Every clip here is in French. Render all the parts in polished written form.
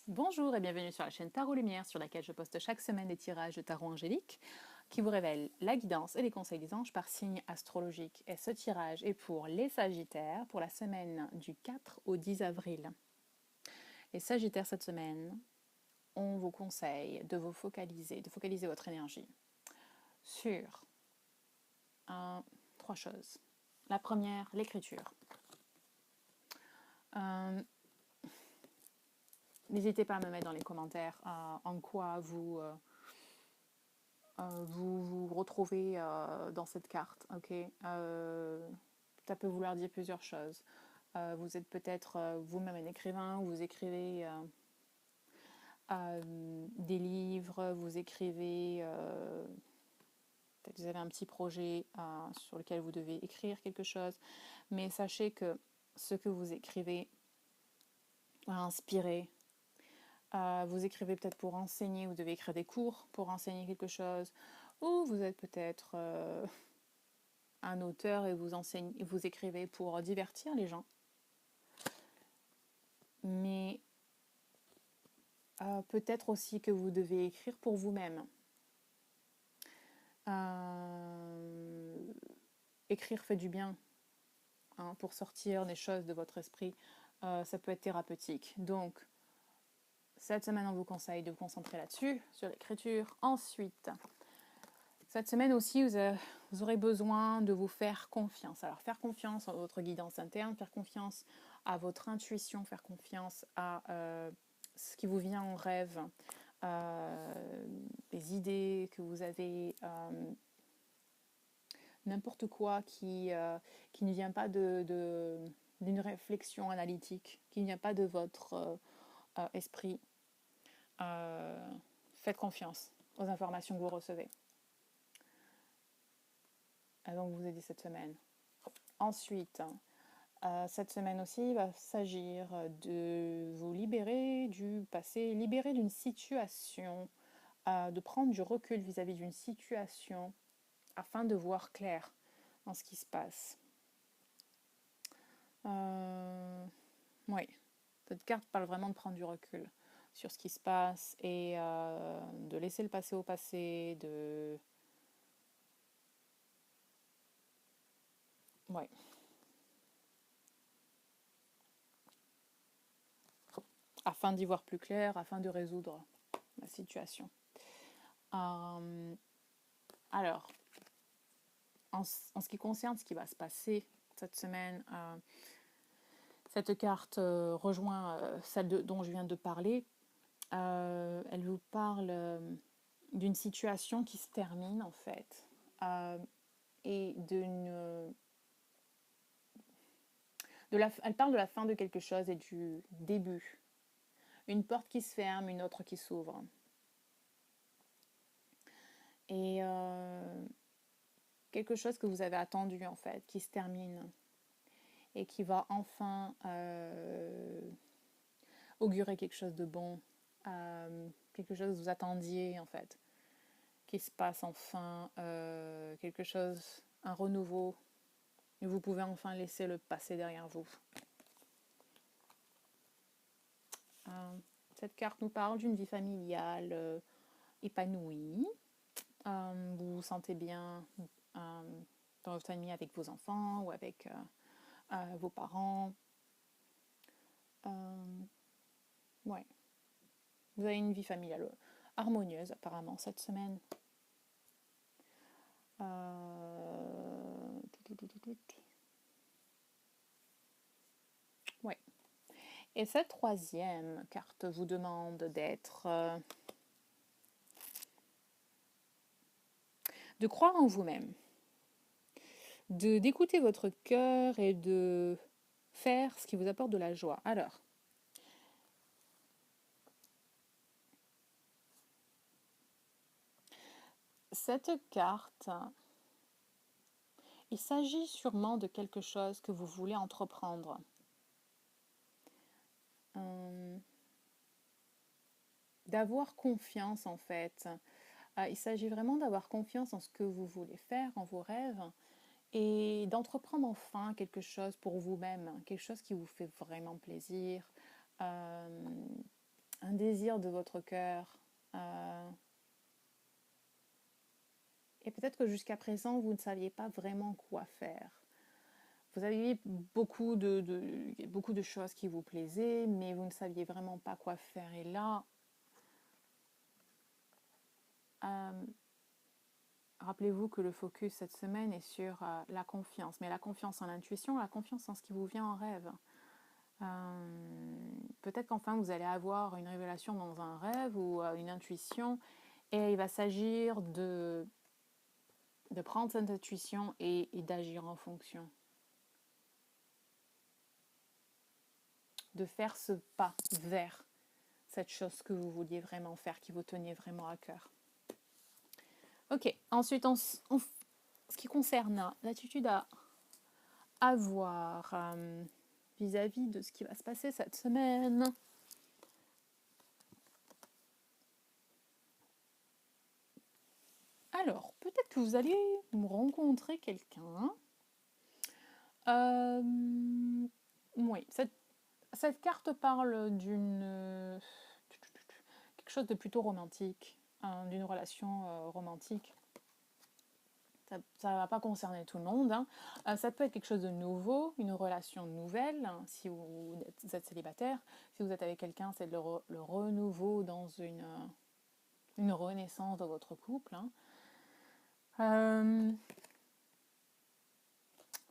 Bonjour et bienvenue sur la chaîne Tarot Lumière sur laquelle je poste chaque semaine des tirages de tarot angélique qui vous révèlent la guidance et les conseils des anges par signe astrologique. Et ce tirage est pour les Sagittaires pour la semaine du 4 au 10 avril. Les Sagittaires cette semaine, on vous conseille de focaliser votre énergie sur trois choses. La première, l'écriture. N'hésitez pas à me mettre dans les commentaires en quoi vous retrouvez dans cette carte. Okay, ça peut vouloir dire plusieurs choses. Vous êtes peut-être vous-même un écrivain, vous écrivez des livres, vous écrivez, peut-être vous avez un petit projet sur lequel vous devez écrire quelque chose, mais sachez que ce que vous écrivez va inspirer. Vous écrivez peut-être pour enseigner, vous devez écrire des cours pour enseigner quelque chose, ou vous êtes peut-être un auteur et vous écrivez pour divertir les gens. Mais peut-être aussi que vous devez écrire pour vous-même. Écrire fait du bien, hein, pour sortir des choses de votre esprit. Ça peut être thérapeutique. Donc, cette semaine, on vous conseille de vous concentrer là-dessus, sur l'écriture. Ensuite, cette semaine aussi, vous aurez besoin de vous faire confiance. Alors, faire confiance à votre guidance interne, faire confiance à votre intuition, faire confiance à ce qui vous vient en rêve, les idées que vous avez, n'importe quoi qui ne vient pas d'une réflexion analytique, qui ne vient pas de votre esprit. Faites confiance aux informations que vous recevez. Elles vont vous aider cette semaine. Ensuite, cette semaine aussi, il va s'agir de vous libérer du passé, libérer d'une situation, de prendre du recul vis-à-vis d'une situation afin de voir clair dans ce qui se passe. Oui, cette carte parle vraiment de prendre du recul sur ce qui se passe et de laisser le passé au passé, ouais. Afin d'y voir plus clair, afin de résoudre la situation. Alors, en ce qui concerne ce qui va se passer cette semaine, cette carte rejoint celle dont je viens de parler. Elle vous parle d'une situation qui se termine en fait, et elle parle de la fin de quelque chose et du début. Une porte qui se ferme, une autre qui s'ouvre. Et quelque chose que vous avez attendu en fait, qui se termine et qui va enfin augurer quelque chose de bon, quelque chose que vous attendiez en fait, qui se passe enfin, quelque chose, un renouveau, et vous pouvez enfin laisser le passé derrière vous. Cette carte nous parle d'une vie familiale épanouie. Vous vous sentez bien dans votre famille avec vos enfants ou avec vos parents. Ouais. Vous avez une vie familiale harmonieuse apparemment cette semaine. Ouais. Et cette troisième carte vous demande de croire en vous-même, d'écouter votre cœur et de faire ce qui vous apporte de la joie. Alors, cette carte, il s'agit sûrement de quelque chose que vous voulez entreprendre. D'avoir confiance en fait. Il s'agit vraiment d'avoir confiance en ce que vous voulez faire, en vos rêves, et d'entreprendre enfin quelque chose pour vous-même, quelque chose qui vous fait vraiment plaisir, un désir de votre cœur. Et peut-être que jusqu'à présent, vous ne saviez pas vraiment quoi faire. Vous aviez beaucoup de choses qui vous plaisaient, mais vous ne saviez vraiment pas quoi faire. Et là, rappelez-vous que le focus cette semaine est sur la confiance. Mais la confiance en l'intuition, la confiance en ce qui vous vient en rêve. Peut-être qu'enfin vous allez avoir une révélation dans un rêve ou une intuition. Et il va s'agir de prendre cette intuition et d'agir en fonction. De faire ce pas vers cette chose que vous vouliez vraiment faire, qui vous tenait vraiment à cœur. Ok, ensuite, ce qui concerne l'attitude à avoir vis-à-vis de ce qui va se passer cette semaine. Alors, peut-être que vous allez rencontrer quelqu'un. Oui, cette carte parle d'une quelque chose de plutôt romantique, d'une relation romantique. Ça ne va pas concerner tout le monde. Ça peut être quelque chose de nouveau, une relation nouvelle, si vous êtes célibataire. Si vous êtes avec quelqu'un, c'est le renouveau dans une renaissance de votre couple.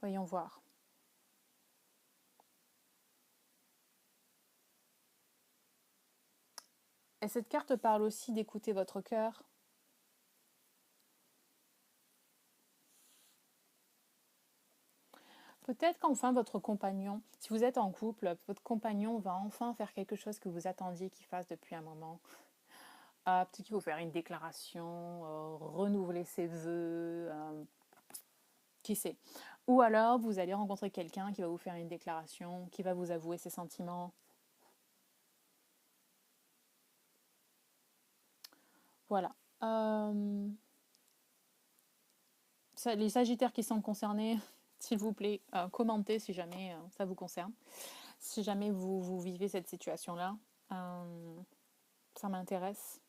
Voyons voir. Et cette carte parle aussi d'écouter votre cœur. Peut-être qu'enfin votre compagnon, si vous êtes en couple, votre compagnon va enfin faire quelque chose que vous attendiez qu'il fasse depuis un moment. Peut-être qu'il faut faire une déclaration, renouveler ses vœux, qui sait. Ou alors vous allez rencontrer quelqu'un qui va vous faire une déclaration, qui va vous avouer ses sentiments. Voilà. Les Sagittaires qui sont concernés, s'il vous plaît, commentez si jamais ça vous concerne. Si jamais vous vivez cette situation-là, ça m'intéresse.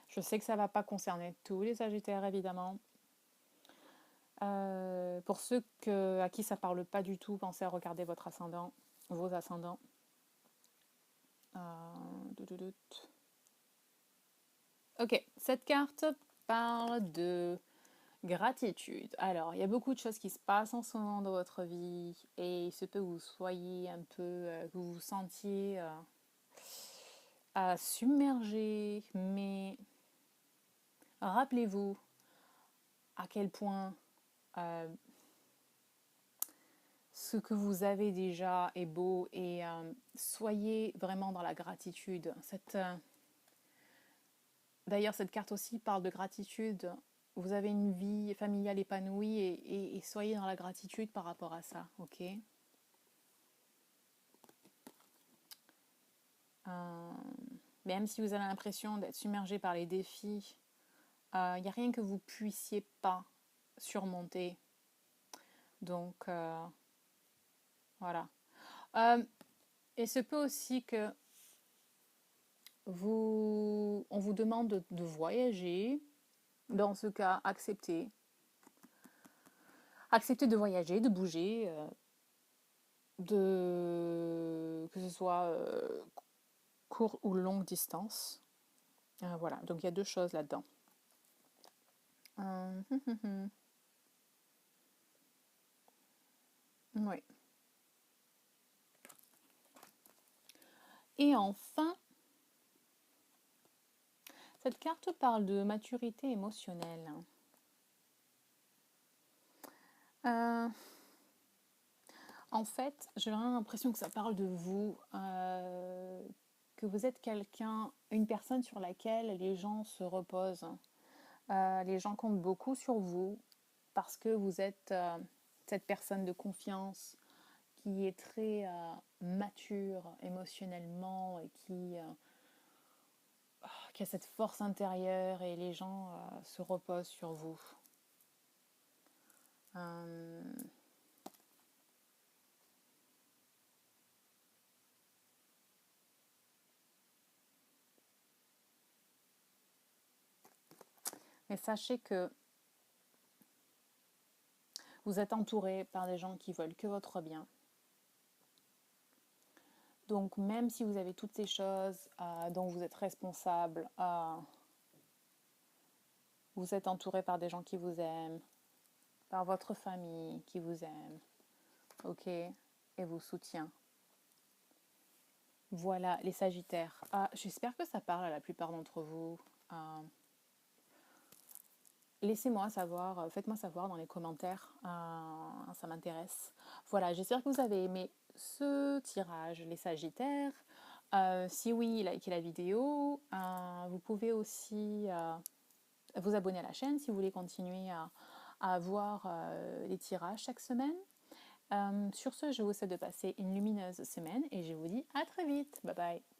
Je sais que ça ne va pas concerner tous les Sagittaires, évidemment. Pour ceux à qui ça ne parle pas du tout, pensez à regarder votre ascendant, vos ascendants. Ok, cette carte parle de gratitude. Alors, il y a beaucoup de choses qui se passent en ce moment dans votre vie et il se peut que vous soyez un peu, que vous vous sentiez submergé, mais rappelez-vous à quel point ce que vous avez déjà est beau et soyez vraiment dans la gratitude. D'ailleurs, cette carte aussi parle de gratitude. Vous avez une vie familiale épanouie et soyez dans la gratitude par rapport à ça, ok? Même si vous avez l'impression d'être submergé par les défis, il n'y a rien que vous puissiez pas surmonter. Donc, voilà. Et se peut aussi que on vous demande de voyager. Dans ce cas, acceptez. Acceptez de voyager, de bouger, que ce soit court ou longue distance. Voilà, donc il y a deux choses là-dedans. Oui. Et enfin, cette carte parle de maturité émotionnelle. En fait, j'ai vraiment l'impression que ça parle de vous, que vous êtes une personne sur laquelle les gens se reposent. Les gens comptent beaucoup sur vous parce que vous êtes cette personne de confiance qui est très mature émotionnellement et qui a cette force intérieure et les gens se reposent sur vous. Et sachez que vous êtes entouré par des gens qui veulent que votre bien. Donc même si vous avez toutes ces choses dont vous êtes responsable, vous êtes entouré par des gens qui vous aiment, par votre famille qui vous aime, ok, et vous soutient. Voilà, les Sagittaires. J'espère que ça parle à la plupart d'entre vous. Laissez-moi savoir, faites-moi savoir dans les commentaires, ça m'intéresse. Voilà, j'espère que vous avez aimé ce tirage, les Sagittaires. Si oui, likez la vidéo. Vous pouvez aussi vous abonner à la chaîne si vous voulez continuer à voir les tirages chaque semaine. Sur ce, je vous souhaite de passer une lumineuse semaine et je vous dis à très vite. Bye bye.